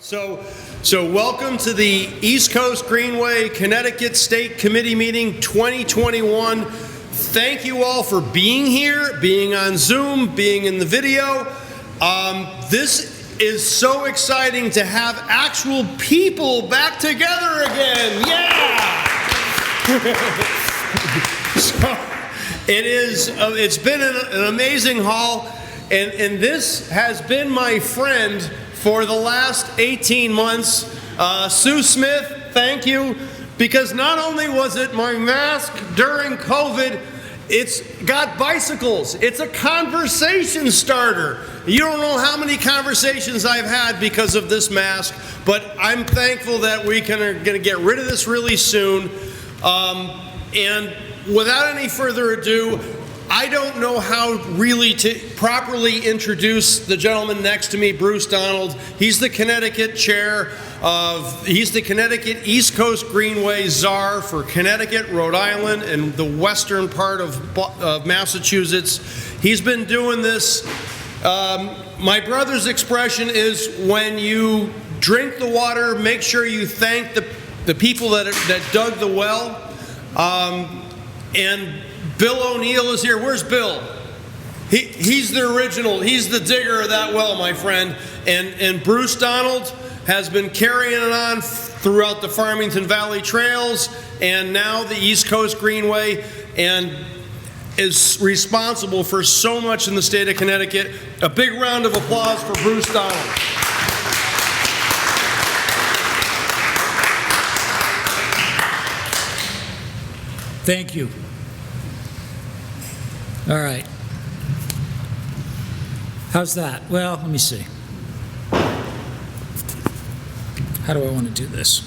So welcome to the East Coast Greenway Connecticut State Committee meeting 2021. Thank you all for being here, being on Zoom, being in the video. This is so exciting to have actual people back together again. Yeah! So it's been an amazing haul, and this has been my friend for the last 18 months. Sue Smith, thank you, because not only was it my mask during COVID, it's got bicycles. It's a conversation starter. You don't know how many conversations I've had because of this mask, but I'm thankful that we are going to get rid of this really soon. And without any further ado, I don't know how really to properly introduce the gentleman next to me, Bruce Donald. He's the Connecticut chair he's the Connecticut East Coast Greenway czar for Connecticut, Rhode Island, and the western part of Massachusetts. He's been doing this. My brother's expression is, when you drink the water, make sure you thank the people that dug the well. And Bill O'Neill is here. Where's Bill? He's the original. He's the digger of that well, my friend. And Bruce Donald has been carrying it on throughout the Farmington Valley Trails and now the East Coast Greenway, and is responsible for so much in the state of Connecticut. A big round of applause for Bruce Donald. Thank you. All right. How's that? Well, let me see. How do I want to do this?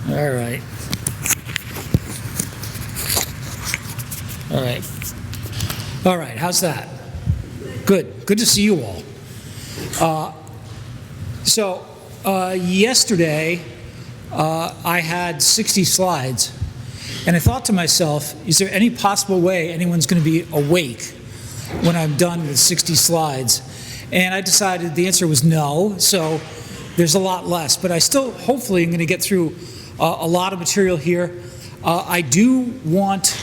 All right. All right. All right. How's that? Good. Good to see you all. Yesterday, I had 60 slides, and I thought to myself, is there any possible way anyone's going to be awake when I'm done with 60 slides? And I decided the answer was no, so there's a lot less, but I still hopefully am going to get through a lot of material here. I do want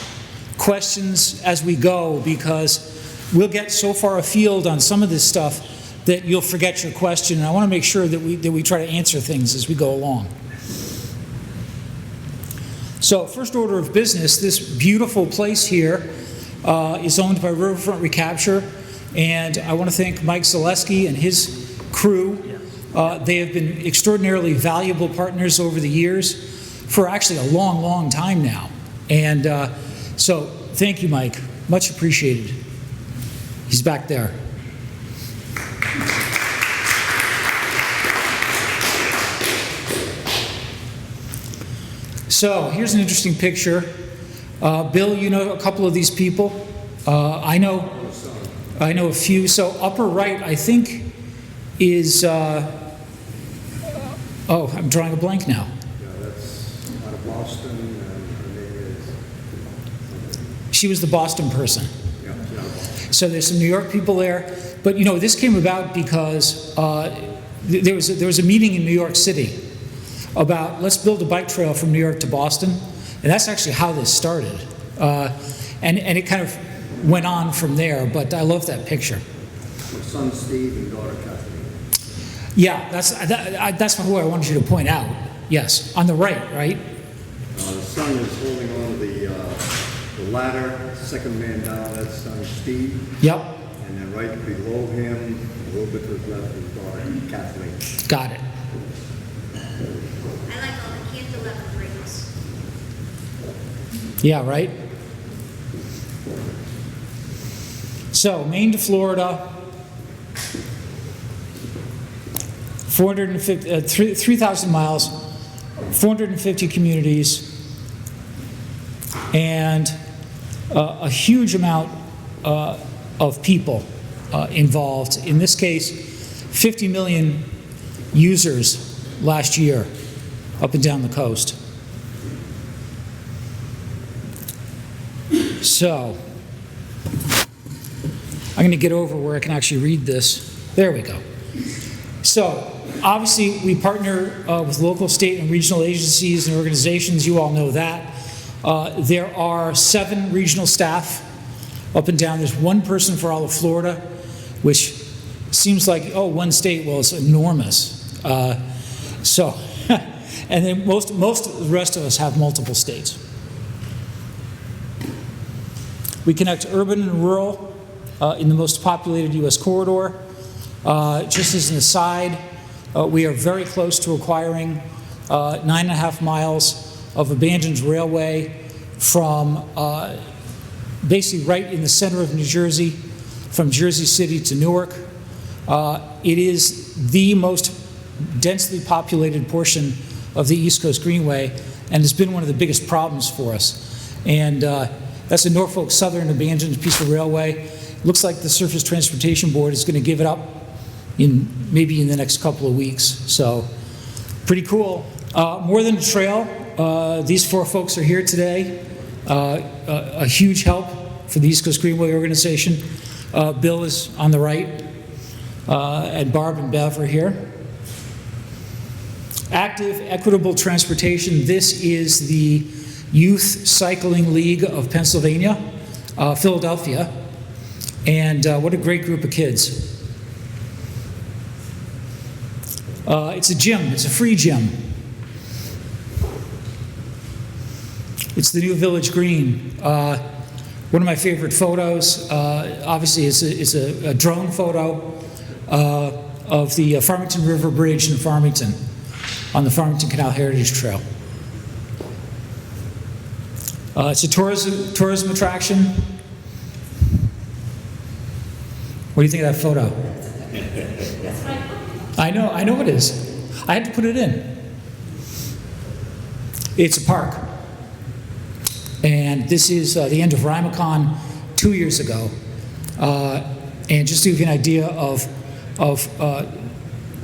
questions as we go, because we'll get so far afield on some of this stuff that you'll forget your question, and I want to make sure that we try to answer things as we go along. So, first order of business, this beautiful place here is owned by Riverfront Recapture, and I want to thank Mike Zaleski and his crew. They have been extraordinarily valuable partners over the years, for actually a long, long time now. And so, thank you, Mike. Much appreciated. He's back there. So here's an interesting picture. Bill, you know a couple of these people. I know a few. So upper right, I think, is. Oh, I'm drawing a blank now. Yeah, that's out of Boston, and her name is. She was the Boston person. Yeah, out of Boston. So there's some New York people there, but this came about because there was a meeting in New York City about, let's build a bike trail from New York to Boston, and that's actually how this started. And it kind of went on from there, but I love that picture. Her son Steve and daughter Cataldi. Yeah, that's who I wanted you to point out. Yes, on the right? The son is holding on to the ladder, second man down, that's son Steve. Yep. And then right below him, a little bit to his left, is daughter Kathleen. Got it. I like all the Cantor rings. Yeah, right? So, Maine to Florida, 3,000 miles, 450 communities, and a huge amount of people involved. In this case, 50 million users last year up and down the coast. So, I'm going to get over where I can actually read this. There we go. So, obviously, we partner with local, state, and regional agencies and organizations. You all know that. There are 7 regional staff up and down. There's 1 person for all of Florida, which seems like, oh, 1 state. Well, it's enormous. And then most of the rest of us have multiple states. We connect urban and rural in the most populated U.S. corridor. Just as an aside, we are very close to acquiring 9.5 miles of abandoned railway from basically right in the center of New Jersey, from Jersey City to Newark. It is the most densely populated portion of the East Coast Greenway, and has been one of the biggest problems for us. And that's a Norfolk Southern abandoned piece of railway. Looks like the Surface Transportation Board is going to give it up maybe in the next couple of weeks. So, pretty cool. More than a trail, these 4 folks are here today. A huge help for the East Coast Greenway organization. Bill is on the right, and Barb and Bev are here. Active Equitable Transportation. This is the Youth Cycling League of Pennsylvania, Philadelphia. And what a great group of kids. It's a gym. It's a free gym. It's the new Village Green. One of my favorite photos, obviously, it's a drone photo of the Farmington River Bridge in Farmington on the Farmington Canal Heritage Trail. It's a tourism attraction. What do you think of that photo? I know it is. I had to put it in. It's a park. And this is the end of Rymacon 2 years ago. And just to give you an idea of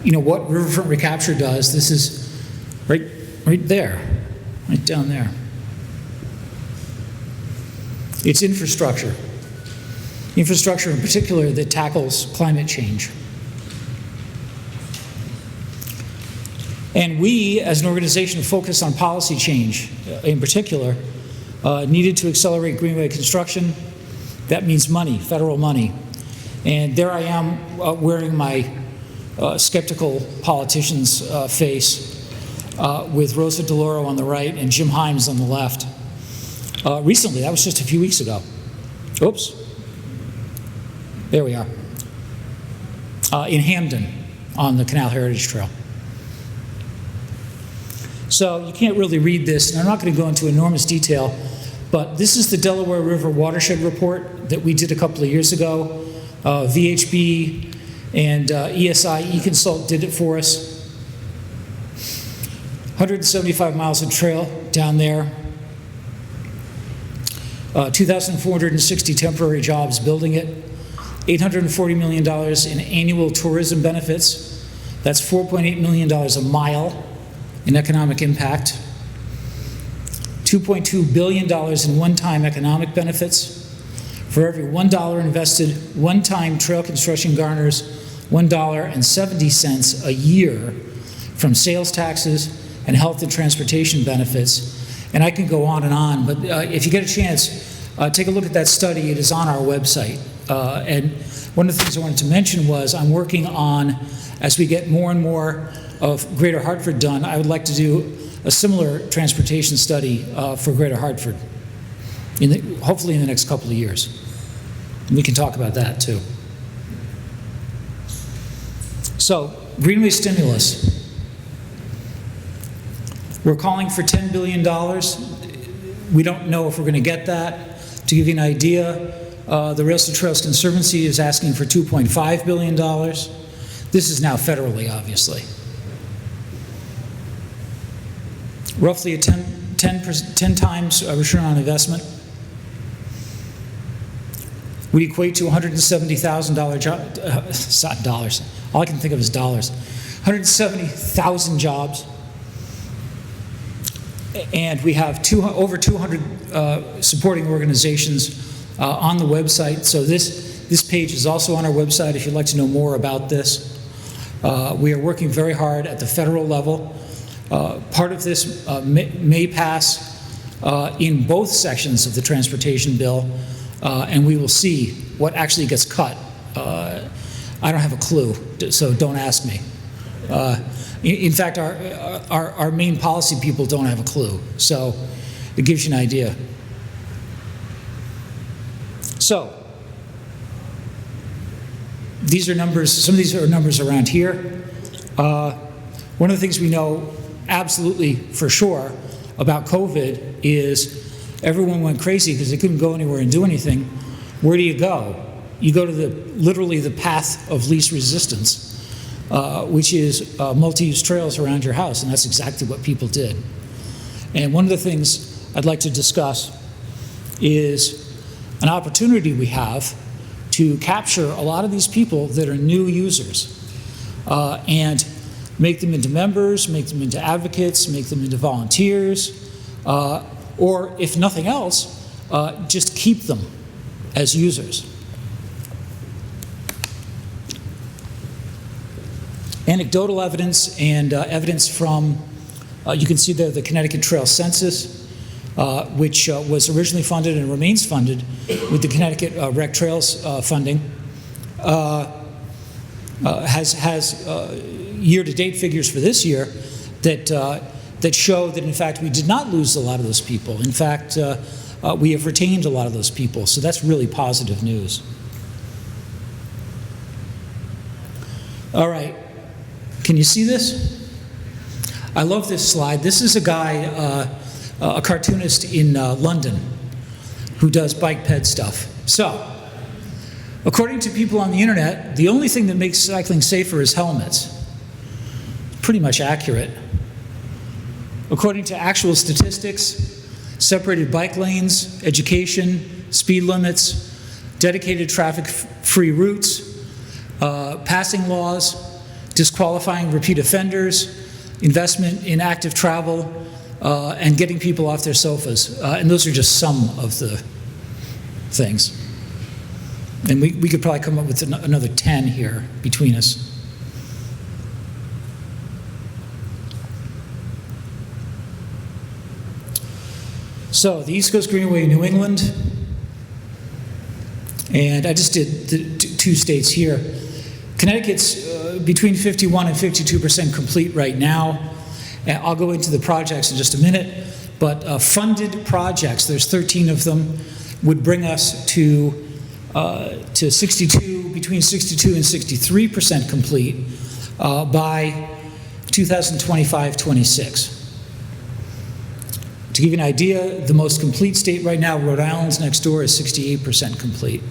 what riverfront recapture does, this is right there, right down there. It's infrastructure. Infrastructure in particular that tackles climate change. And we, as an organization focused on policy change in particular, needed to accelerate Greenway construction. That means money, federal money. And there I am wearing my skeptical politician's face with Rosa DeLauro on the right and Jim Himes on the left. Recently, that was just a few weeks ago. Oops. There we are. In Hamden on the Canal Heritage Trail. So you can't really read this, and I'm not going to go into enormous detail, but this is the Delaware River Watershed Report that we did a couple of years ago. VHB and ESI eConsult did it for us. 175 miles of trail down there. 2,460 temporary jobs building it. $840 million in annual tourism benefits. That's $4.8 million a mile in economic impact. $2.2 billion in one-time economic benefits. For every $1 invested, one-time trail construction garners $1.70 a year from sales taxes and health and transportation benefits. And I can go on, but if you get a chance, take a look at that study. It is on our website. And one of the things I wanted to mention was I'm working on, as we get more and more of Greater Hartford done, I would like to do a similar transportation study for Greater Hartford, hopefully in the next couple of years. And we can talk about that too. So, Greenway stimulus. We're calling for $10 billion. We don't know if we're going to get that. To give you an idea, the Rails to Trails Conservancy is asking for $2.5 billion. This is now federally, obviously. Roughly a 10 times return on investment. Would equate to $170,000 dollars. All I can think of is dollars. 170,000 jobs. And we have over 200 supporting organizations on the website. So this This page is also on our website if you'd like to know more about this. We are working very hard at the federal level. Part of this may pass in both sections of the transportation bill, and we will see what actually gets cut. I don't have a clue, so don't ask me. In fact, our main policy people don't have a clue, so it gives you an idea. So, these are numbers, some of these are numbers around here. One of the things we know absolutely for sure about COVID is everyone went crazy because they couldn't go anywhere and do anything. Where do you go? You go to literally the path of least resistance, which is multi-use trails around your house, and that's exactly what people did. And one of the things I'd like to discuss is an opportunity we have to capture a lot of these people that are new users and make them into members, make them into advocates, make them into volunteers, or if nothing else, just keep them as users. Anecdotal evidence and evidence from, you can see there the Connecticut Trail Census, which was originally funded and remains funded with the Connecticut Rec Trails funding, has year-to-date figures for this year that show that, in fact, we did not lose a lot of those people. In fact, we have retained a lot of those people, so that's really positive news. All right, can you see this? I love this slide. This is a guy, a cartoonist in London who does bike ped stuff. So, according to people on the internet, the only thing that makes cycling safer is helmets. Pretty much accurate. According to actual statistics, separated bike lanes, education, speed limits, dedicated traffic-free routes, passing laws, disqualifying repeat offenders, investment in active travel, and getting people off their sofas. And those are just some of the things. And we could probably come up with another 10 here between us. So, the East Coast Greenway, New England, and I just did the two states here. Connecticut's between 51 and 52% complete right now. And I'll go into the projects in just a minute, but funded projects, there's 13 of them, would bring us to 62, between 62 and 63% complete by 2025-26. To give you an idea, the most complete state right now, Rhode Island's next door, is 68% complete.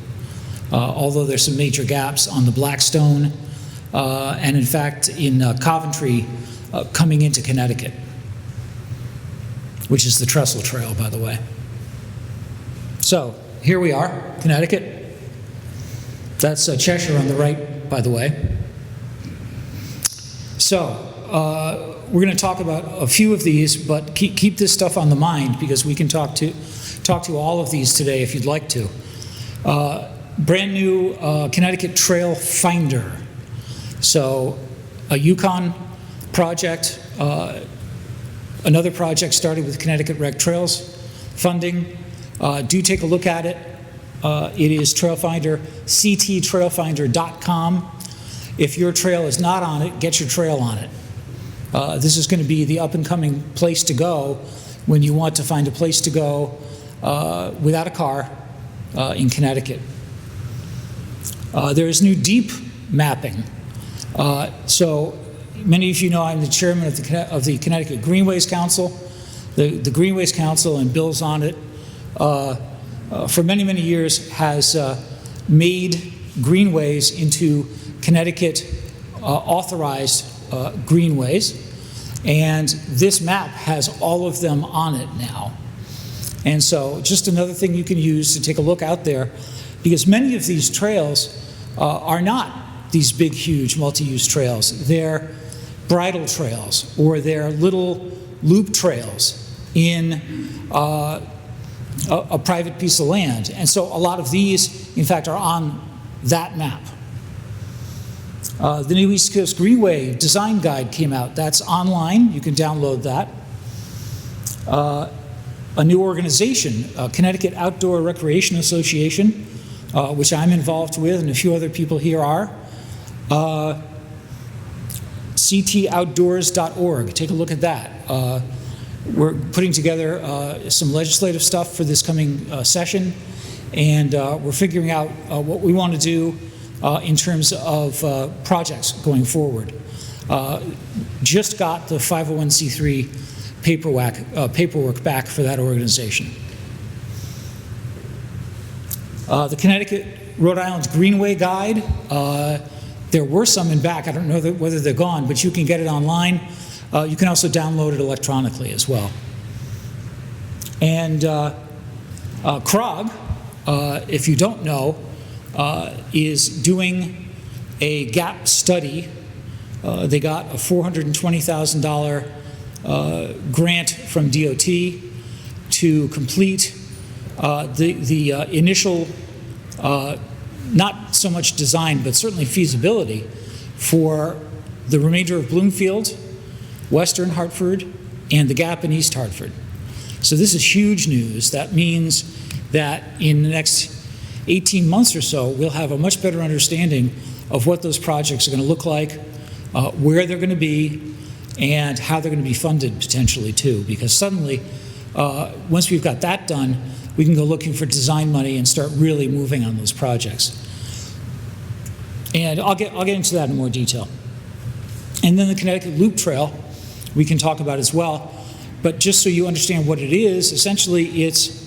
Although there's some major gaps on the Blackstone, and in fact in Coventry, coming into Connecticut, which is the Trestle Trail, by the way. So here we are, Connecticut. That's Cheshire on the right, by the way. So we're going to talk about a few of these, but keep this stuff on the mind because we can talk to all of these today if you'd like to. Brand new Connecticut Trail Finder. So a Yukon project, another project started with Connecticut Rec Trails funding. Do take a look at it. It is Trail Finder, cttrailfinder.com. If your trail is not on it, get your trail on it. This is going to be the up-and-coming place to go when you want to find a place to go without a car in Connecticut. There is new deep mapping. So many of you know I'm the chairman of the Connecticut Greenways Council. The Greenways Council, and Bill's on it, for many, many years has made greenways into Connecticut authorized greenways, and this map has all of them on it now. And so just another thing you can use to take a look out there, because many of these trails are not these big, huge multi-use trails. They're bridle trails, or they're little loop trails in a private piece of land. And so a lot of these, in fact, are on that map. The new East Coast Greenway design guide came out. That's online. You can download that. A new organization, Connecticut Outdoor Recreation Association, which I'm involved with and a few other people here are. ctoutdoors.org. Take a look at that. We're putting together some legislative stuff for this coming session, and we're figuring out what we want to do in terms of projects going forward. Just got the 501c3 paperwork back for that organization. The Connecticut Rhode Island Greenway Guide, there were some in back. I don't know whether they're gone, but you can get it online. You can also download it electronically as well. And CROG, if you don't know, is doing a gap study. They got a $420,000 grant from DOT to complete the initial, not so much design, but certainly feasibility for the remainder of Bloomfield, Western Hartford, and the gap in East Hartford. So this is huge news. That means that in the next 18 months or so, we'll have a much better understanding of what those projects are going to look like, where they're going to be, and how they're going to be funded potentially too, because suddenly, once we've got that done, we can go looking for design money and start really moving on those projects. And I'll get into that in more detail. And then the Connecticut Loop Trail, we can talk about as well. But just so you understand what it is, essentially it's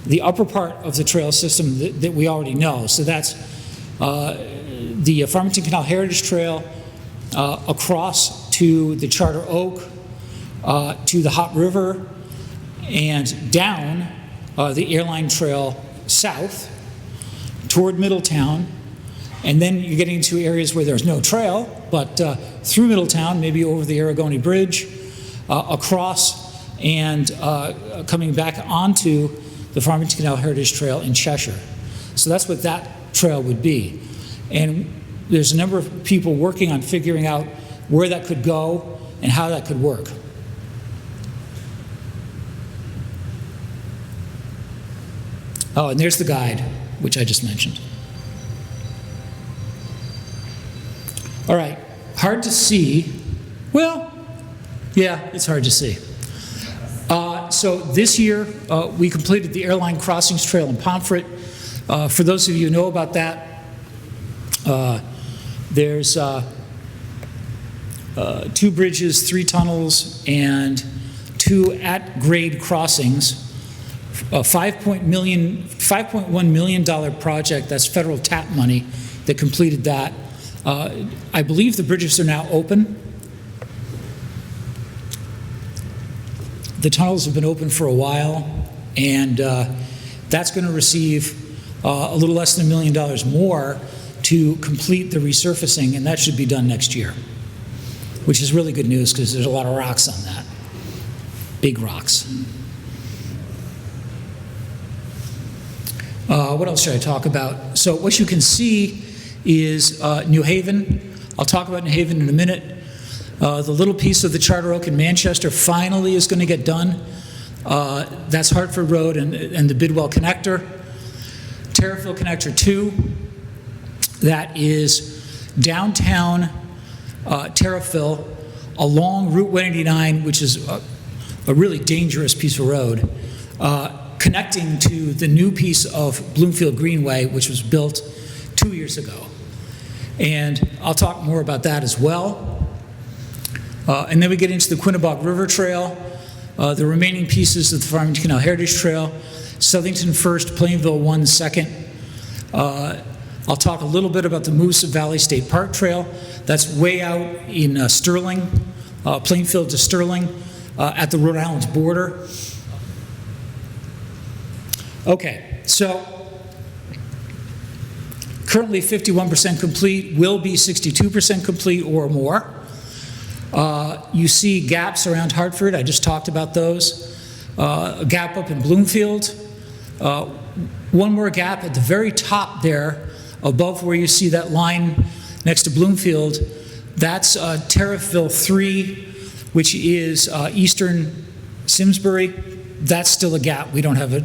the upper part of the trail system that we already know. So that's the Farmington Canal Heritage Trail across to the Charter Oak, to the Hot River, and down the Airline Trail south toward Middletown. And then you're getting into areas where there's no trail, but through Middletown, maybe over the Aragoni Bridge, across and coming back onto the Farmington Canal Heritage Trail in Cheshire. So that's what that trail would be. And there's a number of people working on figuring out where that could go and how that could work. Oh, and there's the guide, which I just mentioned. All right, hard to see. Well, yeah, it's hard to see. So this year, we completed the Airline Crossings Trail in Pomfret. For those of you who know about that, there's 2 bridges, 3 tunnels, and 2 at-grade crossings. A $5.1 million project, that's federal TAP money, that completed that. I believe the bridges are now open. The tunnels have been open for a while, and that's going to receive a little less than $1 million more to complete the resurfacing, and that should be done next year, which is really good news because there's a lot of rocks on that, big rocks. What else should I talk about? So what you can see is New Haven. I'll talk about New Haven in a minute. The little piece of the Charter Oak in Manchester finally is going to get done. That's Hartford Road and the Bidwell Connector. Terriffill Connector 2, that is downtown Terriffill along Route 189, which is a really dangerous piece of road, connecting to the new piece of Bloomfield Greenway, which was built 2 years ago. And I'll talk more about that as well. And then we get into the Quinnebog River Trail, the remaining pieces of the Farmington Canal Heritage Trail, Southington first, Plainville 1 second. I'll talk a little bit about the Moose Valley State Park Trail. That's way out in Sterling, Plainfield to Sterling, at the Rhode Island border. Okay, so currently 51% complete, will be 62% complete or more. You see gaps around Hartford. I just talked about those. A gap up in Bloomfield. One more gap at the very top there above where you see that line next to Bloomfield, that's Terriffville 3, which is eastern Simsbury. That's still a gap. We don't have a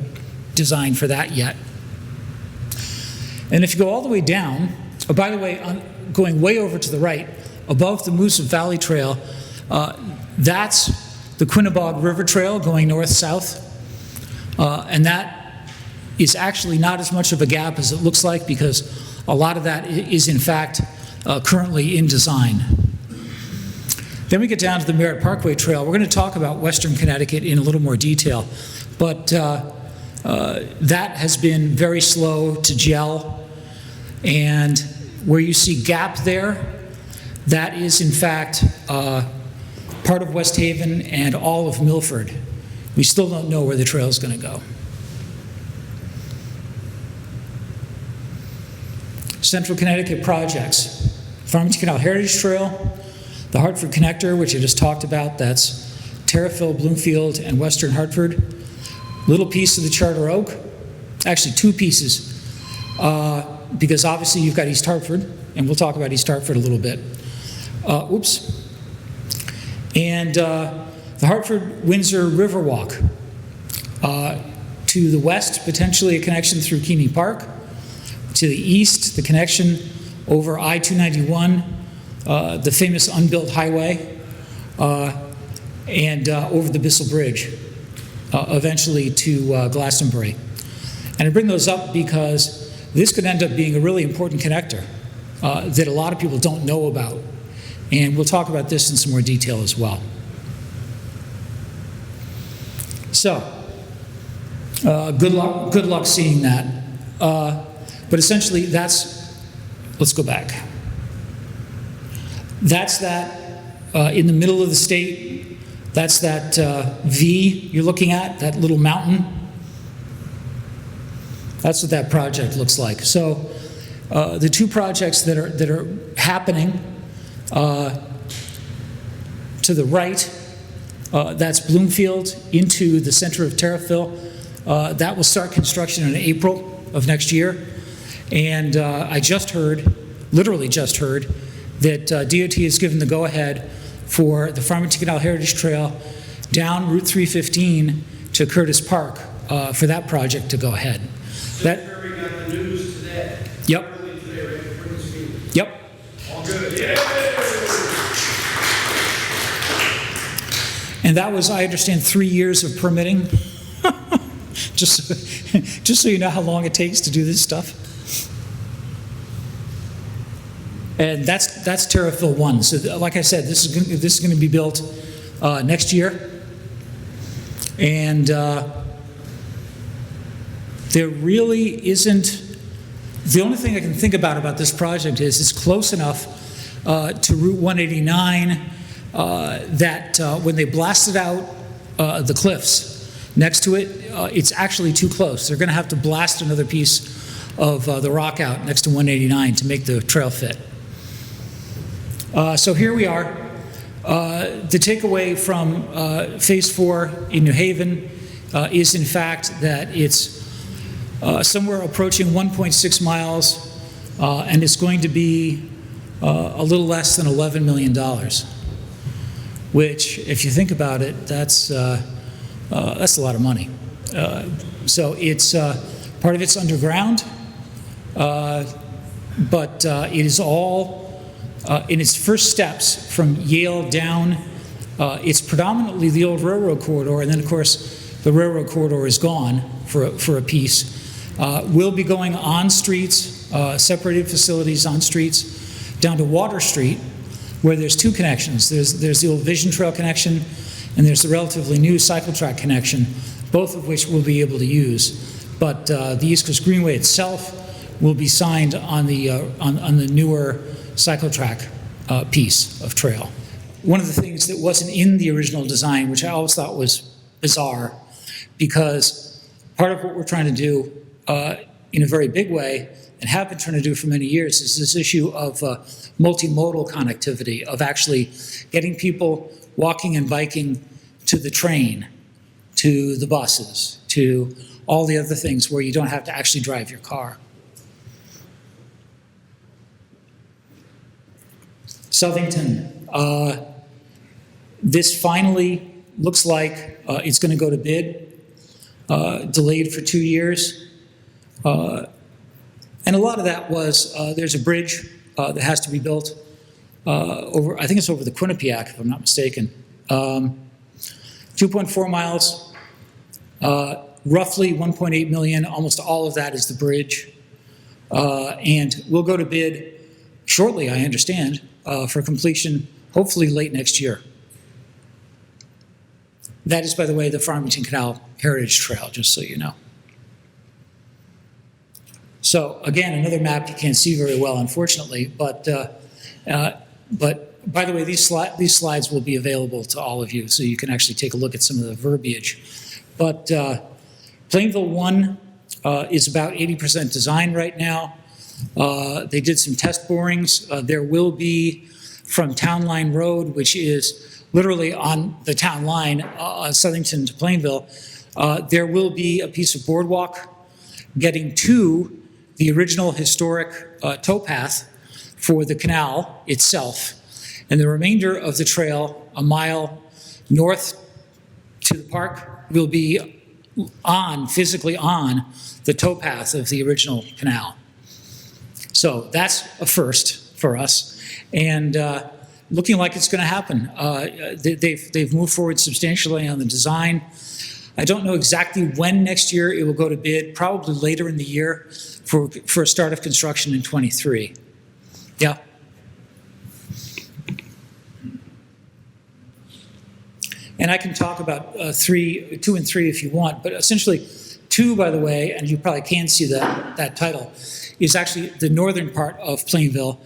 design for that yet. And if you go all the way down, oh, by the way, going way over to the right, above the Moosup Valley Trail, that's the Quinnebog River Trail going north-south. And that is actually not as much of a gap as it looks like, because a lot of that is in fact currently in design. Then we get down to the Merritt Parkway Trail. We're going to talk about Western Connecticut in a little more detail, but that has been very slow to gel. And where you see gap there, that is in fact part of West Haven and all of Milford. We still don't know where the trail is going to go. Central Connecticut projects. Farmington Canal Heritage Trail, the Hartford Connector, which I just talked about, that's Terriffville, Bloomfield, and Western Hartford. Little piece of the Charter Oak, actually two pieces, because obviously you've got East Hartford, and we'll talk about East Hartford a little bit. And the Hartford-Windsor Riverwalk. To the west, potentially a connection through Keeney Park. To the east, the connection over I-291, the famous unbuilt highway, and over the Bissell Bridge, eventually to Glastonbury. And I bring those up because this could end up being a really important connector that a lot of people don't know about. And we'll talk about this in some more detail as well. So, good luck seeing that. But essentially, that's, let's go back. That's that in the middle of the state. That's that V you're looking at, that little mountain. That's what that project looks like. So the two projects that are happening to the right, that's Bloomfield into the center of Terriffville. That will start construction in April of next year. And I just heard, literally just heard, that DOT has given the go-ahead for the Farmington Canal Heritage Trail down Route 315 to Curtis Park for that project to go ahead. Simsbury got the news today. Yep. Early today, right before this meeting. Yep. All good. Yeah. And that was, I understand, 3 years of permitting. just so you know how long it takes to do this stuff. And that's Terriffville 1. So like I said, this is going to be built next year. And there really isn't, the only thing I can think about this project is it's close enough to Route 189 that when they blasted out the cliffs next to it, it's actually too close. They're going to have to blast another piece of the rock out next to 189 to make the trail fit. So here we are. The takeaway from Phase 4 in New Haven is in fact that it's somewhere approaching 1.6 miles, and it's going to be a little less than $11 million, which, if you think about it, that's a lot of money. So it's part of it's underground, but it is all in its first steps from Yale down. It's predominantly the old railroad corridor, and then of course the railroad corridor is gone for a piece. We'll be going on streets, separated facilities on streets, down to Water Street, where there's two connections. There's the old Vision Trail connection, and there's the relatively new cycle track connection, both of which we'll be able to use. But the East Coast Greenway itself will be signed on the newer cycle track piece of trail. One of the things that wasn't in the original design, which I always thought was bizarre, because part of what we're trying to do in a very big way, and have been trying to do for many years, is this issue of multimodal connectivity, of actually getting people walking and biking to the train, to the buses, to all the other things where you don't have to actually drive your car. Southington. This finally looks like it's going to go to bid, delayed for 2 years. And a lot of that was there's a bridge that has to be built over, I think it's over the Quinnipiac, if I'm not mistaken. 2.4 miles, roughly 1.8 million, almost all of that is the bridge. And we'll go to bid shortly, I understand, for completion, hopefully late next year. That is, by the way, the Farmington Canal Heritage Trail, just so you know. So again, another map you can't see very well, unfortunately, but by the way, these slides will be available to all of you, so you can actually take a look at some of the verbiage. But Plainville 1 is about 80% design right now. They did some test borings. There will be from Town Line Road, which is literally on the town line, Southington to Plainville, there will be a piece of boardwalk getting to the original historic towpath for the canal itself. And the remainder of the trail, a mile north to the park, will be physically on the towpath of the original canal. So that's a first for us. And looking like it's going to happen. They've moved forward substantially on the design. I don't know exactly when next year it will go to bid, probably later in the year for a start of construction in 23. Yeah. And I can talk about 2 and 3 if you want, but essentially 2, by the way, and you probably can see that title, is actually the northern part of Plainville.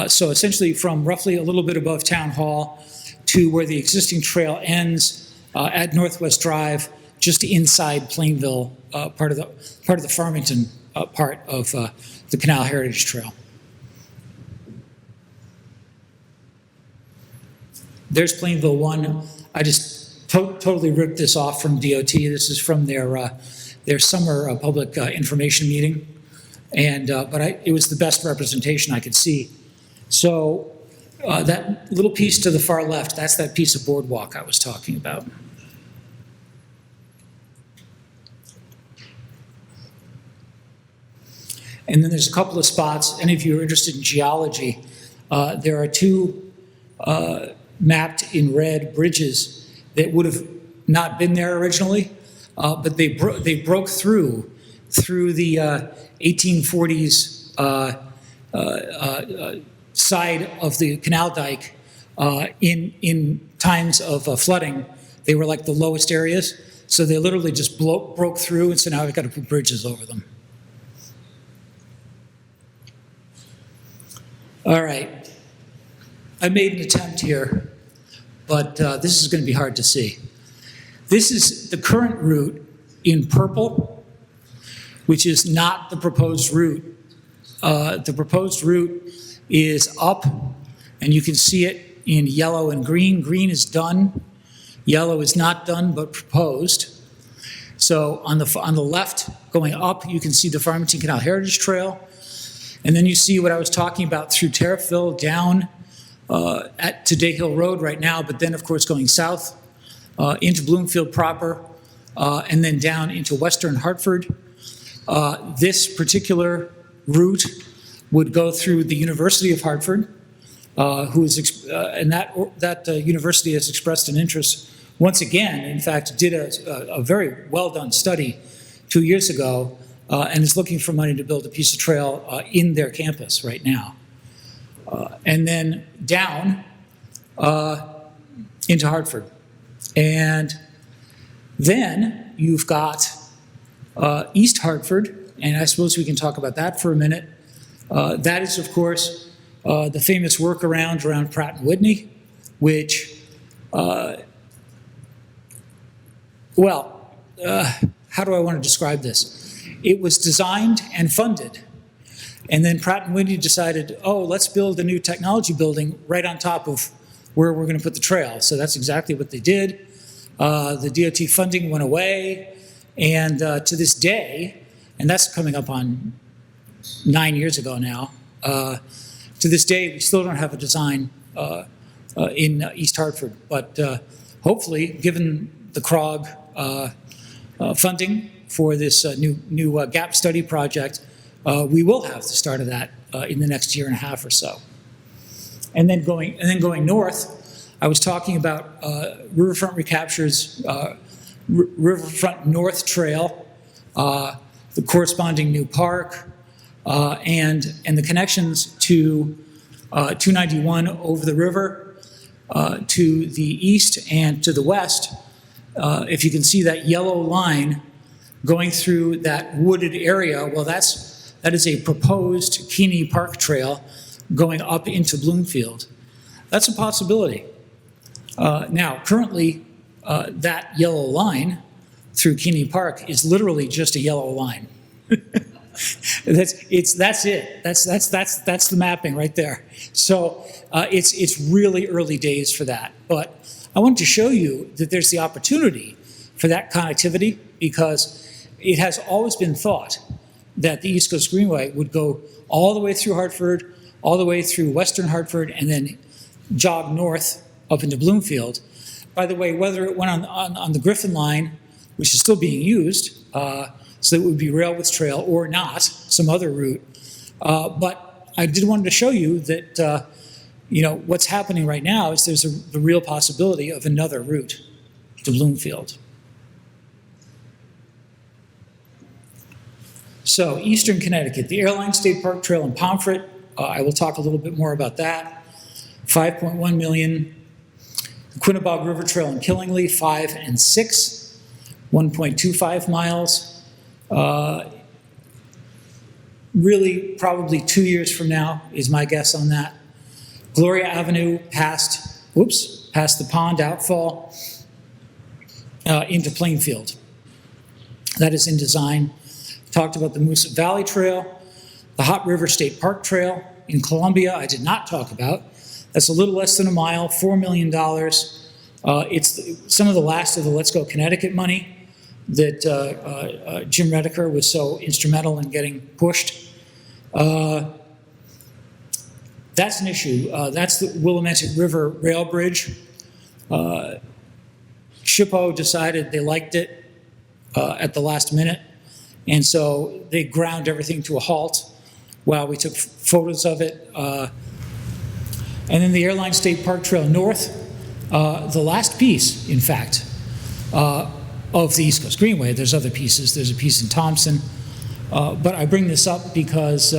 So essentially from roughly a little bit above Town Hall to where the existing trail ends at Northwest Drive, just inside Plainville, part of the Farmington part of the Canal Heritage Trail. There's Plainville 1. I just totally ripped this off from DOT. This is from their summer public information meeting, and it was the best representation I could see. So that little piece to the far left, that's that piece of boardwalk I was talking about. And then there's a couple of spots. Any of you are interested in geology, there are 2 mapped in red bridges that would have not been there originally, but they broke through the 1840s side of the canal dike in times of flooding. They were like the lowest areas, so they literally just broke through, and so now we've got to put bridges over them. All right, I made an attempt here, but this is going to be hard to see. This is the current route in purple, which is not the proposed route. The proposed route is up, and you can see it in yellow and green. Green is done. Yellow is not done, but proposed. So on the left, going up, you can see the Farmington Canal Heritage Trail. And then you see what I was talking about through Tariffville down to Day Hill Road right now, but then, of course, going south into Bloomfield proper, and then down into western Hartford. This particular route would go through the University of Hartford, and that university has expressed an interest once again. In fact, did a very well-done study 2 years ago, and is looking for money to build a piece of trail in their campus right now. And then down into Hartford. And then you've got East Hartford, and I suppose we can talk about that for a minute. That is, of course, the famous workaround around Pratt & Whitney, which, how do I want to describe this? It was designed and funded, and then Pratt & Whitney decided, let's build a new technology building right on top of where we're going to put the trail. So that's exactly what they did. The DOT funding went away, and to this day, and that's coming up on 9 years ago now, to this day, we still don't have a design in East Hartford. But hopefully, given the CROG funding for this new gap study project, we will have the start of that in the next year and a half or so. And then going north, I was talking about Riverfront Recapture's Riverfront North Trail, the corresponding new park, and the connections to 291 over the river, to the east and to the west. If you can see that yellow line going through that wooded area, well, that is a proposed Keeney Park Trail going up into Bloomfield. That's a possibility. Now, currently, that yellow line through Keeney Park is literally just a yellow line. That's it. That's the mapping right there. So it's really early days for that. But I wanted to show you that there's the opportunity for that connectivity, because it has always been thought that the East Coast Greenway would go all the way through Hartford, all the way through Western Hartford, and then jog north up into Bloomfield. By the way, whether it went on the Griffin line, which is still being used, so it would be rail with trail, or not, some other route. But I did want to show you that what's happening right now is there's the real possibility of another route to Bloomfield. So Eastern Connecticut, the Airline State Park Trail in Pomfret, I will talk a little bit more about that. 5.1 million. The Quinnebog River Trail in Killingly, 5 and 6, 1.25 miles. Really, probably 2 years from now is my guess on that. Gloria Avenue past the pond outfall into Plainfield. That is in design. Talked about the Moosup Valley Trail, the Hot River State Park Trail in Columbia, I did not talk about. That's a little less than a mile, $4 million. It's some of the last of the Let's Go Connecticut money that Jim Redeker was so instrumental in getting pushed. That's an issue. That's the Willimantic River Rail Bridge. SHPO decided they liked it at the last minute, and so they ground everything to a halt while we took photos of it. And then the Airline State Park Trail North, the last piece, in fact, of the East Coast Greenway. There's other pieces. There's a piece in Thompson. But I bring this up because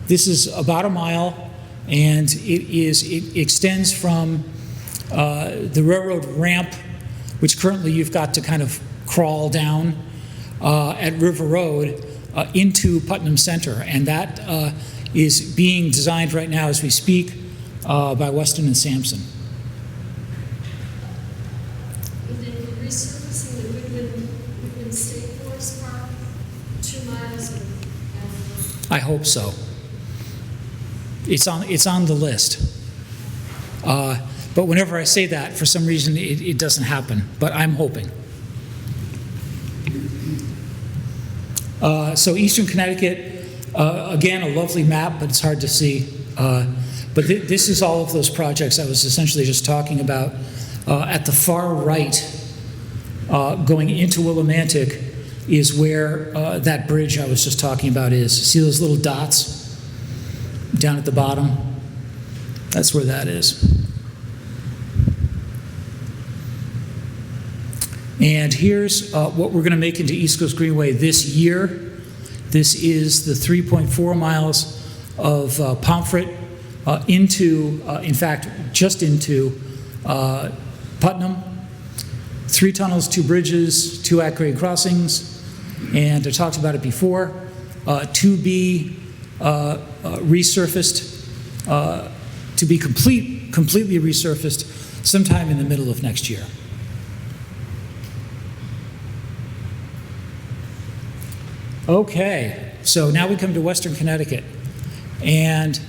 this is about a mile, and it extends from the railroad ramp, which currently you've got to kind of crawl down at River Road into Putnam Center. And that is being designed right now as we speak by Weston and Sampson. And then you're resurfacing the Goodwin State Forest Park, 2 miles of I hope so. It's on the list. But whenever I say that, for some reason, it doesn't happen. But I'm hoping. So Eastern Connecticut, again, a lovely map, but it's hard to see. But this is all of those projects I was essentially just talking about. At the far right, going into Willimantic, is where that bridge I was just talking about is. See those little dots down at the bottom? That's where that is. And here's what we're going to make into East Coast Greenway this year. This is the 3.4 miles of Pomfret into, in fact, just into Putnam. 3 tunnels, 2 bridges, 2 at-grade crossings, and I talked about it before. To be resurfaced, to be completely resurfaced sometime in the middle of next year. Okay, so now we come to Western Connecticut, and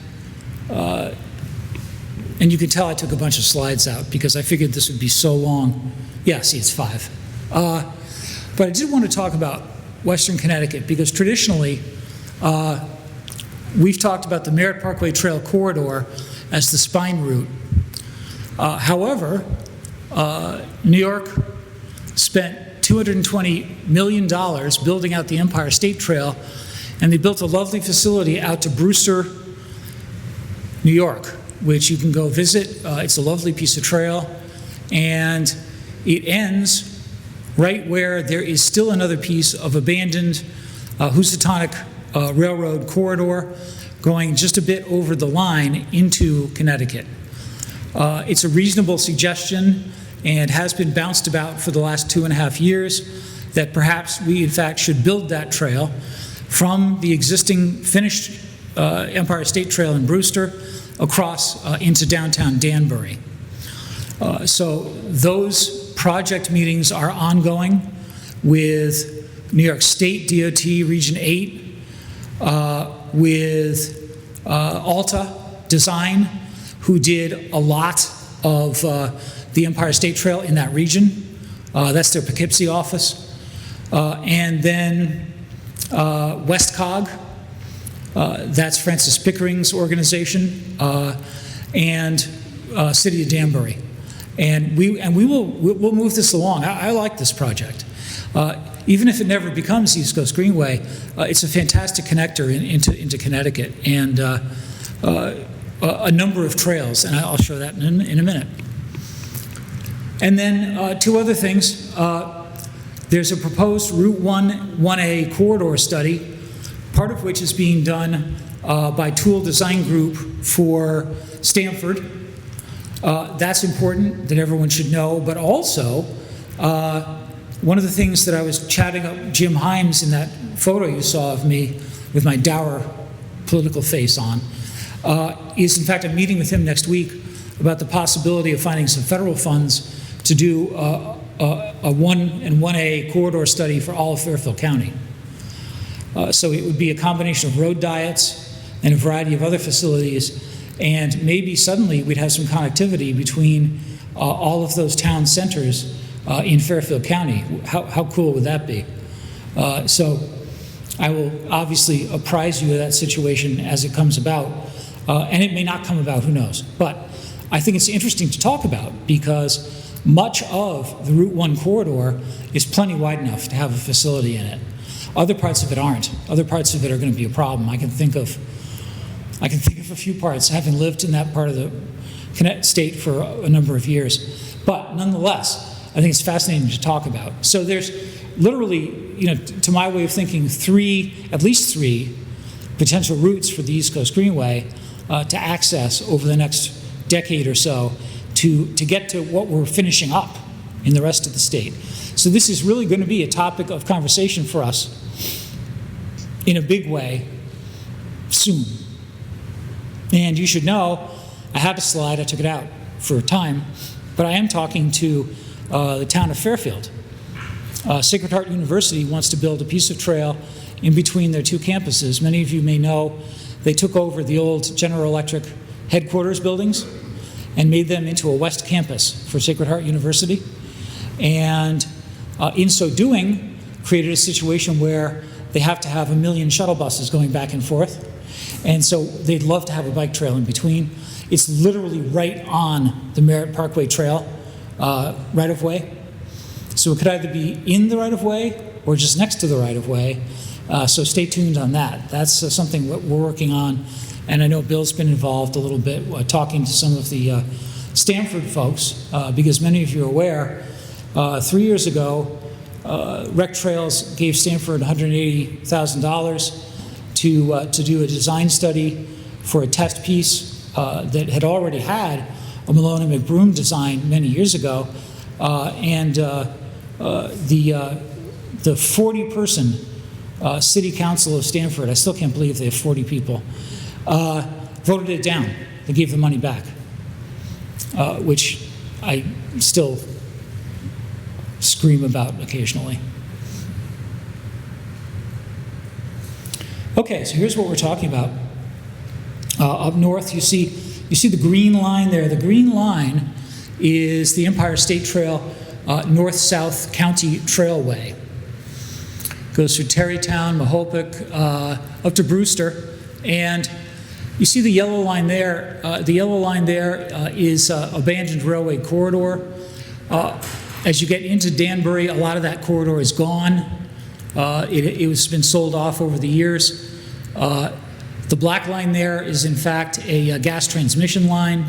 you can tell I took a bunch of slides out because I figured this would be so long. Yeah, see, it's 5. But I did want to talk about Western Connecticut because traditionally, we've talked about the Merritt Parkway Trail Corridor as the spine route However, New York spent $220 million building out the Empire State Trail, and they built a lovely facility out to Brewster, New York, which you can go visit. It's a lovely piece of trail, and it ends right where there is still another piece of abandoned Housatonic Railroad corridor going just a bit over the line into Connecticut. It's a reasonable suggestion and has been bounced about for the last 2.5 years that perhaps we in fact should build that trail from the existing finished Empire State Trail in Brewster across into downtown Danbury. So those project meetings are ongoing with New York State DOT Region 8, with Alta Design, who did a lot of the Empire State Trail in that region. That's their Poughkeepsie office. And then WestCog, that's Francis Pickering's organization, and City of Danbury. And we'll move this along. I like this project. Even if it never becomes East Coast Greenway, it's a fantastic connector into Connecticut, and a number of trails, and I'll show that in a minute. And then two other things. There's a proposed Route 1A corridor study, part of which is being done by Tool Design Group for Stamford. That's important that everyone should know, but also one of the things that I was chatting up Jim Himes in that photo you saw of me with my dour political face on is in fact I'm meeting with him next week about the possibility of finding some federal funds to do a 1 and 1A corridor study for all of Fairfield County. So it would be a combination of road diets and a variety of other facilities, and maybe suddenly we'd have some connectivity between all of those town centers in Fairfield County. How cool would that be? So I will obviously apprise you of that situation as it comes about, and it may not come about, who knows. But I think it's interesting to talk about because much of the Route 1 corridor is plenty wide enough to have a facility in it. Other parts of it aren't. Other parts of it are going to be a problem. I can think of a few parts, having lived in that part of the state for a number of years. But nonetheless, I think it's fascinating to talk about. So there's literally, to my way of thinking, at least three potential routes for the East Coast Greenway to access over the next decade or so to get to what we're finishing up in the rest of the state. So this is really going to be a topic of conversation for us in a big way soon. And you should know, I had a slide, I took it out for a time, but I am talking to the town of Fairfield. Sacred Heart University wants to build a piece of trail in between their two campuses. Many of you may know they took over the old General Electric headquarters buildings and made them into a west campus for Sacred Heart University. And in so doing, created a situation where they have to have 1 million shuttle buses going back and forth. And so they'd love to have a bike trail in between. It's literally right on the Merritt Parkway Trail right-of-way. So it could either be in the right-of-way or just next to the right-of-way. So stay tuned on that. That's something that we're working on. And I know Bill's been involved a little bit talking to some of the Stamford folks, because many of you are aware, 3 years ago, Rec Trails gave Stamford $180,000 to do a design study for a test piece that had already had a Malone and McBroom design many years ago, and the 40-person City Council of Stamford, I still can't believe they have 40 people, voted it down. They gave the money back, which I still scream about occasionally. Okay, so here's what we're talking about. Up north, you see the green line there. The green line is the Empire State Trail North-South County Trailway. Goes through Terrytown, Mahopac, up to Brewster, and You see the yellow line there? The yellow line there is abandoned railway corridor. As you get into Danbury, a lot of that corridor is gone. It has been sold off over the years. The black line there is in fact a gas transmission line.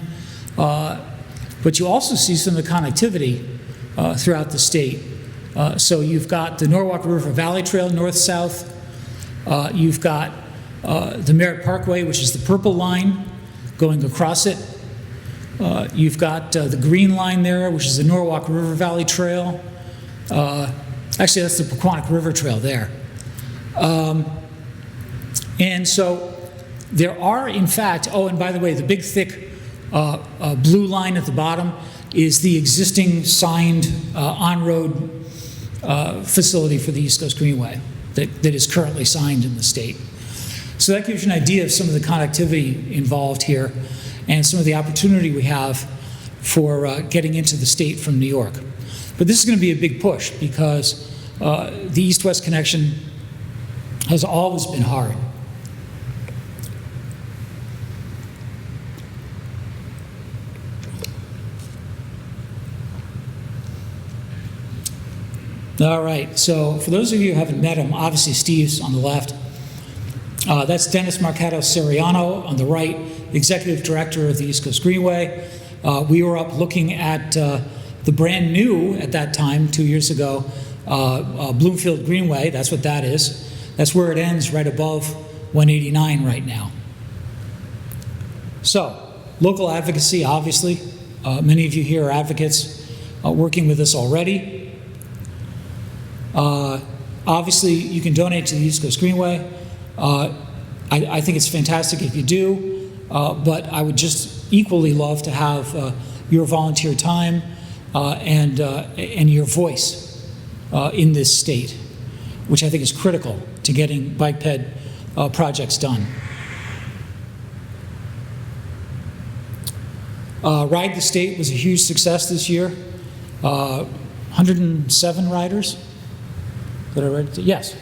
But you also see some of the connectivity throughout the state. So you've got the Norwalk River Valley Trail north-south. You've got the Merritt Parkway, which is the purple line, going across it. You've got the green line there, which is the Norwalk River Valley Trail. Actually, that's the Pequannock River Trail there. And so there are, in fact, oh, and by the way, the big, thick blue line at the bottom is the existing signed on-road facility for the East Coast Greenway that is currently signed in the state. So that gives you an idea of some of the connectivity involved here and some of the opportunity we have for getting into the state from New York. But this is going to be a big push because the east-west connection has always been hard. All right, so for those of you who haven't met him, obviously Steve's on the left. That's Dennis Marcato Seriano on the right, Executive Director of the East Coast Greenway. We were up looking at the brand new, at that time, 2 years ago, Bloomfield Greenway. That's what that is. That's where it ends, right above 189 right now. So, local advocacy, obviously. Many of you here are advocates working with us already. Obviously, you can donate to the East Coast Greenway. I think it's fantastic if you do, but I would just equally love to have your volunteer time and your voice in this state, which I think is critical to getting bike ped projects done. Ride the State was a huge success this year. 107 riders. Did I write it? Yes.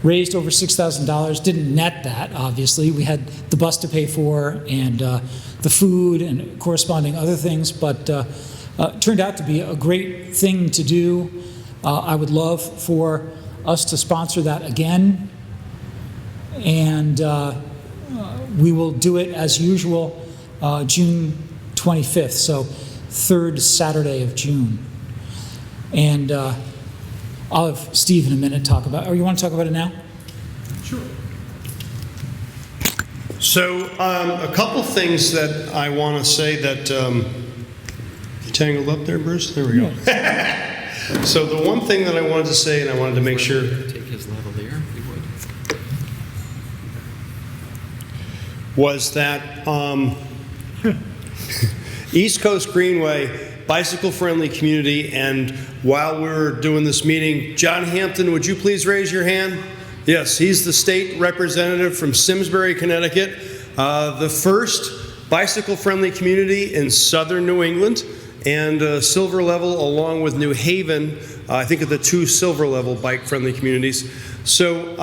Raised over $6,000. Didn't net that, obviously. We had the bus to pay for and the food and corresponding other things, but turned out to be a great thing to do. I would love for us to sponsor that again, and we will do it as usual June 25th, so third Saturday of June. And I'll have Steve in a minute talk about, or you want to talk about it now? Sure. So a couple things that I want to say that, you tangled up there, Bruce? There we go. So the one thing that I wanted to say, and I wanted to make sure. Take his level there, if you would. Was that East Coast Greenway, bicycle-friendly community, and while we're doing this meeting, John Hampton, would you please raise your hand? Yes, he's the state representative from Simsbury, Connecticut, the first bicycle-friendly community in southern New England, and silver level along with New Haven, I think of the two silver level bike-friendly communities. So,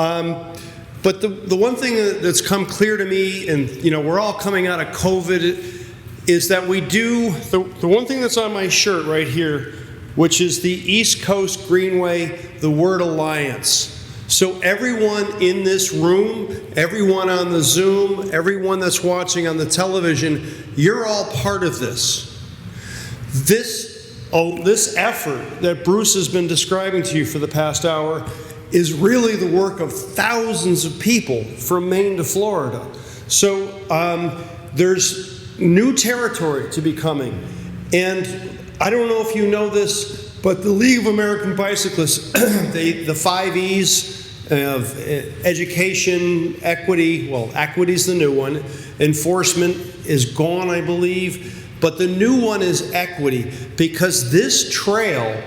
but the one thing that's come clear to me, and you know, we're all coming out of COVID, is that we do, the one thing that's on my shirt right here, which is the East Coast Greenway, the word alliance. So everyone in this room, everyone on the Zoom, everyone that's watching on the television, you're all part of this. This effort that Bruce has been describing to you for the past hour is really the work of thousands of people from Maine to Florida. So there's new territory to be coming. And I don't know if you know this, but the League of American Bicyclists, the 5 E's of education, equity, well, equity's the new one, enforcement is gone, I believe, but the new one is equity, because this trail,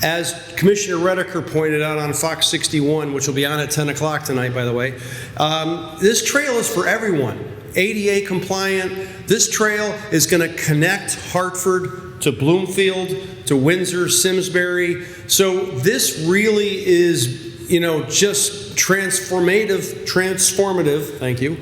as Commissioner Redeker pointed out on Fox 61, which will be on at 10 o'clock tonight, by the way, this trail is for everyone. ADA compliant. This trail is going to connect Hartford to Bloomfield, to Windsor, Simsbury. So this really is, just transformative, thank you,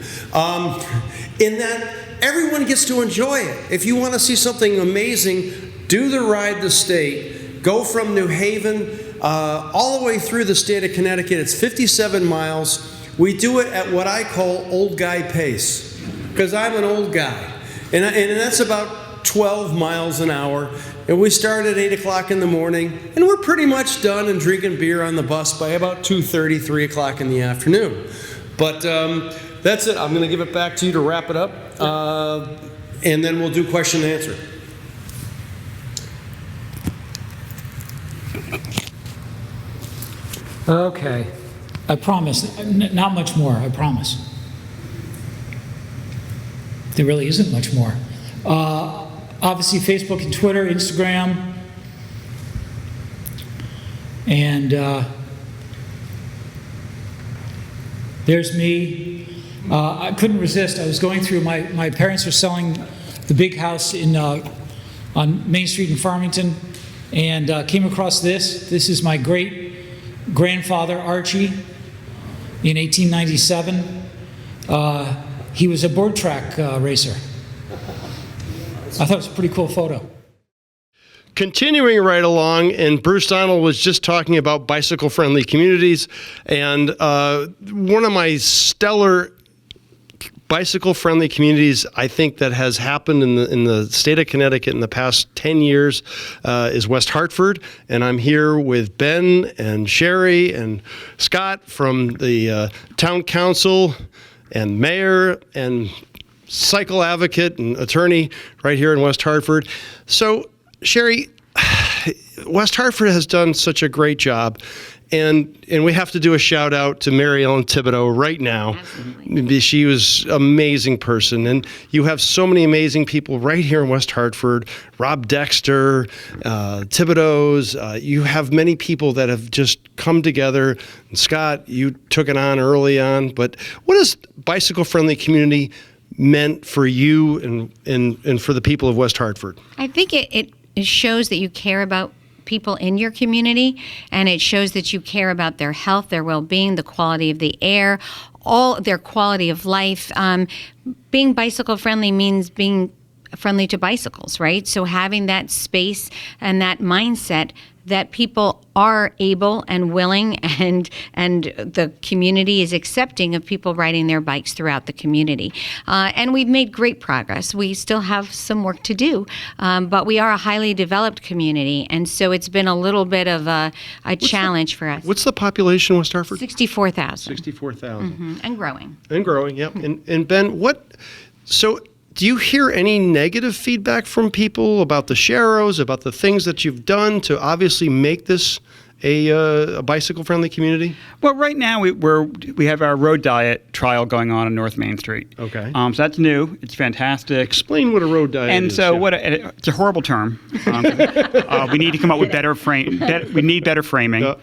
in that everyone gets to enjoy it. If you want to see something amazing, do the Ride the State. Go from New Haven all the way through the state of Connecticut. It's 57 miles. We do it at what I call old guy pace, because I'm an old guy. And that's about 12 miles an hour. And we start at 8 o'clock in the morning, and we're pretty much done and drinking beer on the bus by about 2:30, 3 o'clock in the afternoon. But that's it. I'm going to give it back to you to wrap it up, and then we'll do question and answer. Okay. I promise. Not much more, I promise. There really isn't much more. Obviously, Facebook and Twitter, Instagram, and there's me. I couldn't resist. I was going through, my parents are selling the big house on Main Street in Farmington, and came across this. This is my great-grandfather, Archie, in 1897. He was a board track racer. I thought it was a pretty cool photo. Continuing right along, and Bruce Donald was just talking about bicycle-friendly communities, and one of my stellar bicycle-friendly communities I think that has happened in the state of Connecticut in the past 10 years is West Hartford, and I'm here with Ben and Shari and Scott from the town council and mayor and cycle advocate and attorney right here in West Hartford. So, Shari, West Hartford has done such a great job, and we have to do a shout out to Mary Ellen Thibodeau right now. Absolutely. She was an amazing person, and you have so many amazing people right here in West Hartford. Rob Dexter, Thibodeau's. You have many people that have just come together. And Scott, you took it on early on, but what is bicycle-friendly community meant for you and for the people of West Hartford? I think it shows that you care about people in your community, and it shows that you care about their health, their well-being, the quality of the air, all their quality of life. Being bicycle friendly means being friendly to bicycles, right? So having that space and that mindset that people are able and willing, and the community is accepting of people riding their bikes throughout the community. And we've made great progress. We still have some work to do, but we are a highly developed community, and so it's been a little bit of a challenge for us. What's the population of West Hartford? 64,000. 64,000. Mm-hmm. And growing. And growing, yep. And Ben, do you hear any negative feedback from people about the Sharrows, about the things that you've done to obviously make this a bicycle-friendly community? Well, right now we have our road diet trial going on North Main Street. Okay. So that's new. It's fantastic. Explain what a road diet is. And so it's a horrible term. We need to come up with better we need better framing. Yeah.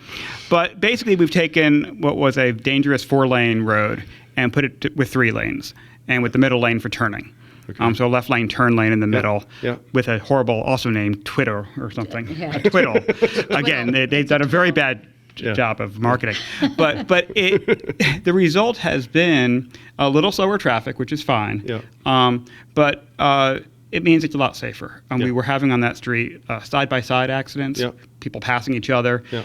But basically, we've taken what was a dangerous 4-lane road and put it with 3 lanes, and with the middle lane for turning. Okay. So a left lane turn lane in the middle, with a horrible also named Twitter or something. Yeah. Twiddle. Again, they've done a very bad job of marketing. But the result has been a little slower traffic, which is fine. Yeah. But it means it's a lot safer. We were having on that street side-by-side accidents, people passing each other. Yeah.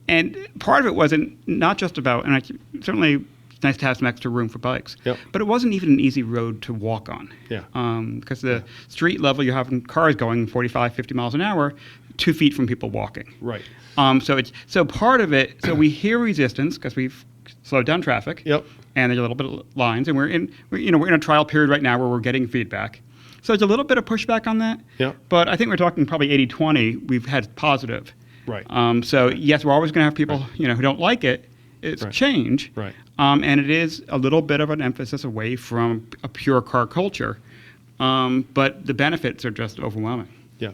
And part of it wasn't not just about, and certainly nice to have some extra room for bikes. Yep. But it wasn't even an easy road to walk on. Yeah. Because the street level, you're having cars going 45, 50 miles an hour, 2 feet from people walking. Right. So part of it, so we hear resistance because we've slowed down traffic. Yep. And there's a little bit of lines, and we're in a trial period right now where we're getting feedback. So there's a little bit of pushback on that. Yeah. But I think we're talking probably 80-20. We've had positive. Right. So yes, we're always going to have people who don't like it. It's change. Right. And it is a little bit of an emphasis away from a pure car culture, but the benefits are just overwhelming. Yeah.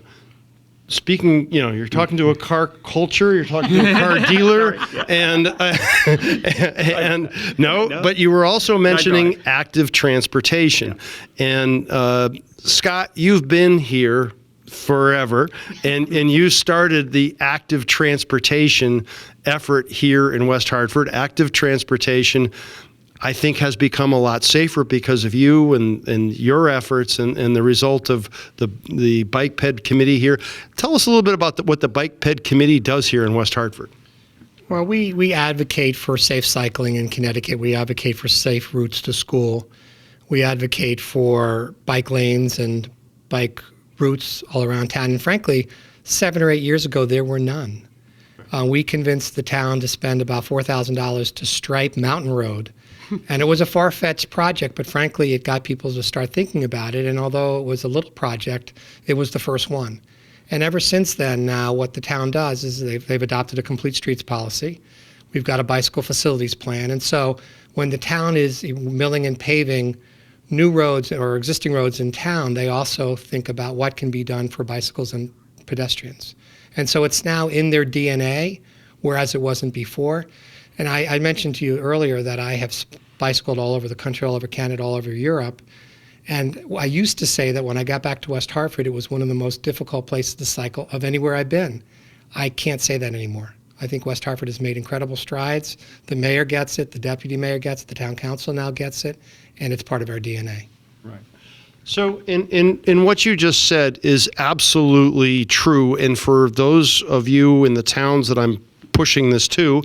Speaking, you're talking to a car culture, you're talking to a car dealer, but you were also mentioning active transportation. Yeah. And Scott, you've been here forever, and you started the active transportation effort here in West Hartford. Active transportation, I think, has become a lot safer because of you and your efforts and the result of the Bike Ped Committee here. Tell us a little bit about what the Bike Ped Committee does here in West Hartford. Well, we advocate for safe cycling in Connecticut. We advocate for safe routes to school. We advocate for bike lanes and bike routes all around town. And frankly, 7 or 8 years ago, there were none. We convinced the town to spend about $4,000 to stripe Mountain Road. And it was a far-fetched project, but frankly, it got people to start thinking about it. And although it was a little project, it was the first one. And ever since then, now what the town does is they've adopted a complete streets policy. We've got a bicycle facilities plan. And so when the town is milling and paving new roads or existing roads in town, they also think about what can be done for bicycles and pedestrians. And so it's now in their DNA, whereas it wasn't before. And I mentioned to you earlier that I have bicycled all over the country, all over Canada, all over Europe. And I used to say that when I got back to West Hartford, it was one of the most difficult places to cycle of anywhere I've been. I can't say that anymore. I think West Hartford has made incredible strides. The mayor gets it, the deputy mayor gets it, the town council now gets it, and it's part of our DNA. Right. So in what you just said is absolutely true. And for those of you in the towns that I'm pushing this to,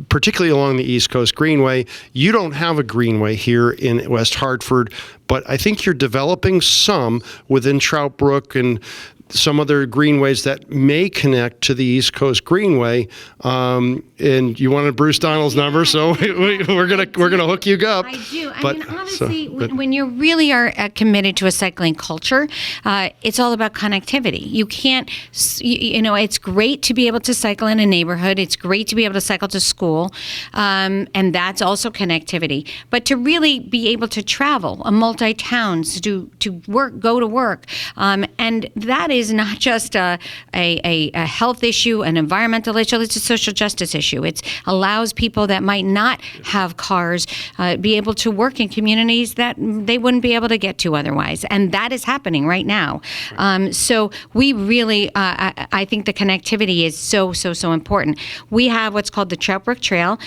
particularly along the East Coast Greenway, you don't have a Greenway here in West Hartford, but I think you're developing some within Trout Brook and some other greenways that may connect to the East Coast Greenway. And you wanted Bruce Donald's number, so we're gonna hook you up. I do. But, I mean, honestly, when you really are committed to a cycling culture, it's all about connectivity. You can't, it's great to be able to cycle in a neighborhood. It's great to be able to cycle to school, and that's also connectivity. But to really be able to travel, multi-towns, to work, go to work, and that is not just a health issue, an environmental issue. It's a social justice issue. It allows people that might not have cars be able to work in communities that they wouldn't be able to get to otherwise. And that is happening right now. So we really, I think the connectivity is so important. We have what's called the Trout Brook Trail.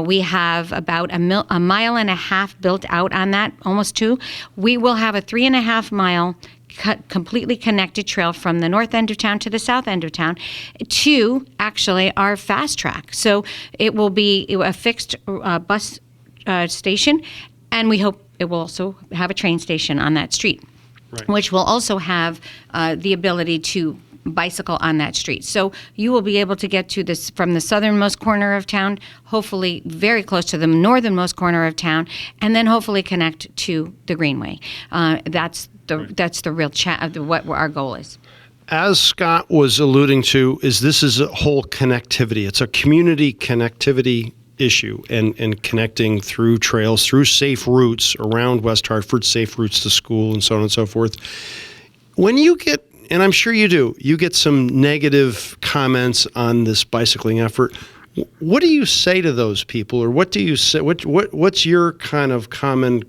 We have about a mile and a half built out on that, almost 2. We will have a 3.5 mile completely connected trail from the north end of town to the south end of town to actually our fast track. So it will be a fixed bus station, and we hope it will also have a train station on that street, right, which will also have the ability to bicycle on that street. So you will be able to get to this from the southernmost corner of town, hopefully very close to the northernmost corner of town, and then hopefully connect to the Greenway. That's the real what our goal is. As Scott was alluding to, this is a whole connectivity. It's a community connectivity issue and connecting through trails, through safe routes around West Hartford, safe routes to school and so on and so forth. When you get, and I'm sure you do, you get some negative comments on this bicycling effort. What do you say to those people, or what do you say? What's your kind of common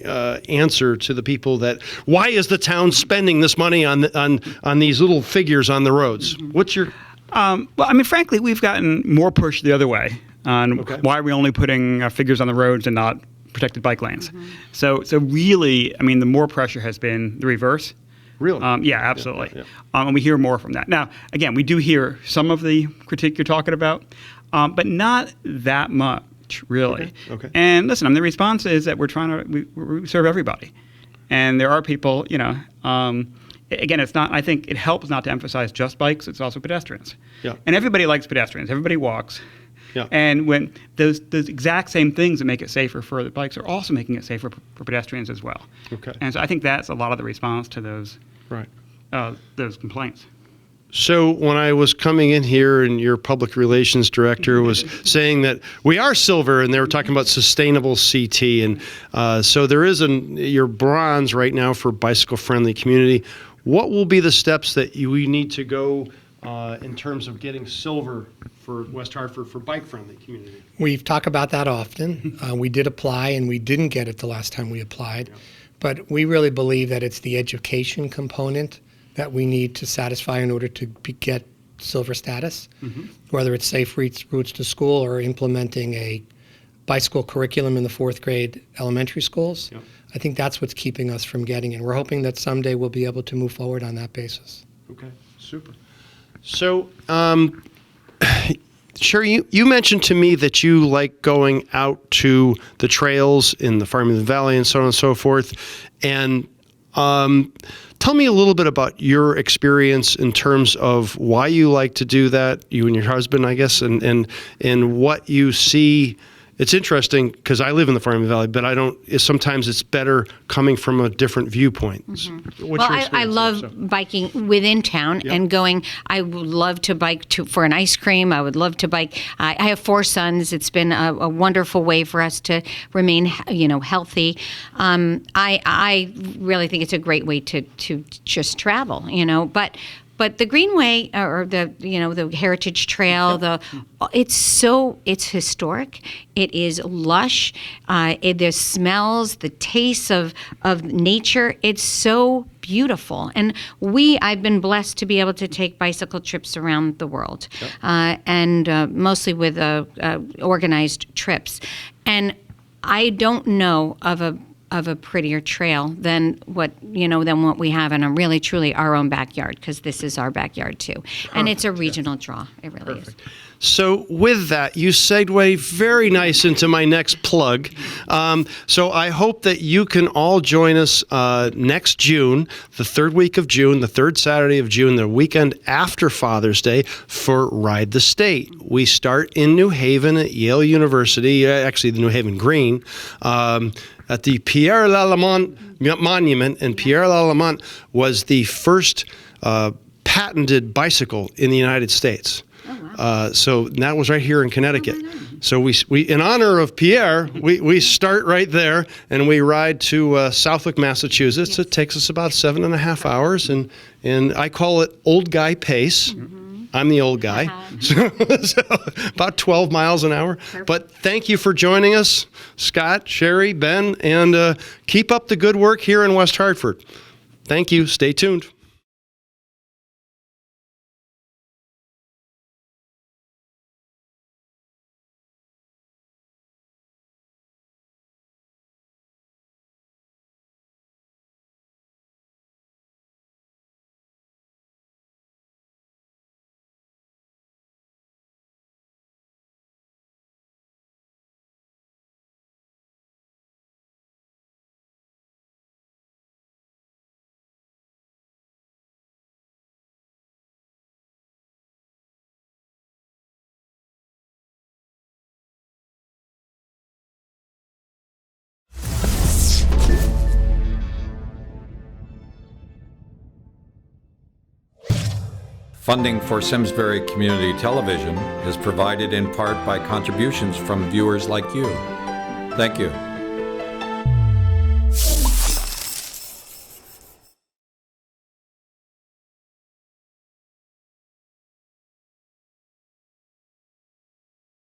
answer to the people that why is the town spending this money on these little figures on the roads? What's your? Well, I mean, frankly, we've gotten more push the other way on why are we only putting figures on the roads and not protected bike lanes. Mm-hmm. So really, I mean, the more pressure has been the reverse. Really? Yeah, absolutely. Yeah. And we hear more from that. Now, again, we do hear some of the critique you're talking about, but not that much. Really. Okay. And listen, the response is that we're trying to we serve everybody, and there are people. Again, it's not. I think it helps not to emphasize just bikes. It's also pedestrians. Yeah. And everybody likes pedestrians. Everybody walks. Yeah. And when those exact same things that make it safer for the bikes are also making it safer for pedestrians as well. Okay. And so I think that's a lot of the response to those those complaints. So when I was coming in here and your public relations director was saying that we are silver, and they were talking about sustainable CT, and so there is your bronze right now for bicycle-friendly community. What will be the steps that we need to go in terms of getting silver for West Hartford for bike-friendly community? We've talked about that often. We did apply, and we didn't get it the last time we applied. Yeah. But we really believe that it's the education component that we need to satisfy in order to get silver status, whether it's safe routes to school or implementing a bicycle curriculum in the 4th grade elementary schools. Yep. I think that's what's keeping us from getting it. We're hoping that someday we'll be able to move forward on that basis. Okay, super. So, Shari, you mentioned to me that you like going out to the trails in the Farmington Valley and so on and so forth. And tell me a little bit about your experience in terms of why you like to do that, you and your husband, I guess, and what you see. It's interesting because I live in the Farmington Valley, but sometimes it's better coming from a different viewpoint. What's your experience I love there? biking within town and going. I would love to bike for an ice cream. I would love to bike. I have 4 sons. It's been a wonderful way for us to remain, healthy. I really think it's a great way to just travel, But the Greenway or the Heritage Trail, it's historic. It is lush. The smells, the tastes of nature. It's so beautiful. And I've been blessed to be able to take bicycle trips around the world, and mostly with organized trips. And I don't know of a prettier trail than what we have in really truly our own backyard, because this is our backyard too. And it's a regional draw. It really is. So with that, you segue very nice into my next plug. So I hope that you can all join us next June, the 3rd week of June, the 3rd Saturday of June, the weekend after Father's Day, for Ride the State. We start in New Haven at Yale University, actually the New Haven Green, at the Pierre Lallemant Monument. And Pierre Lallemant was the first patented bicycle in the United States. So that was right here in Connecticut. So we in honor of Pierre, we start right there and we ride to Southwick, Massachusetts. Yes. It takes us about 7.5 hours, and I call it old guy pace. I'm the old guy. So about 12 miles an hour. Perfect. But thank you for joining us, Scott, Shari, Ben, and keep up the good work here in West Hartford. Thank you. Stay tuned. Funding for Simsbury Community Television is provided in part by contributions from viewers like you. Thank you.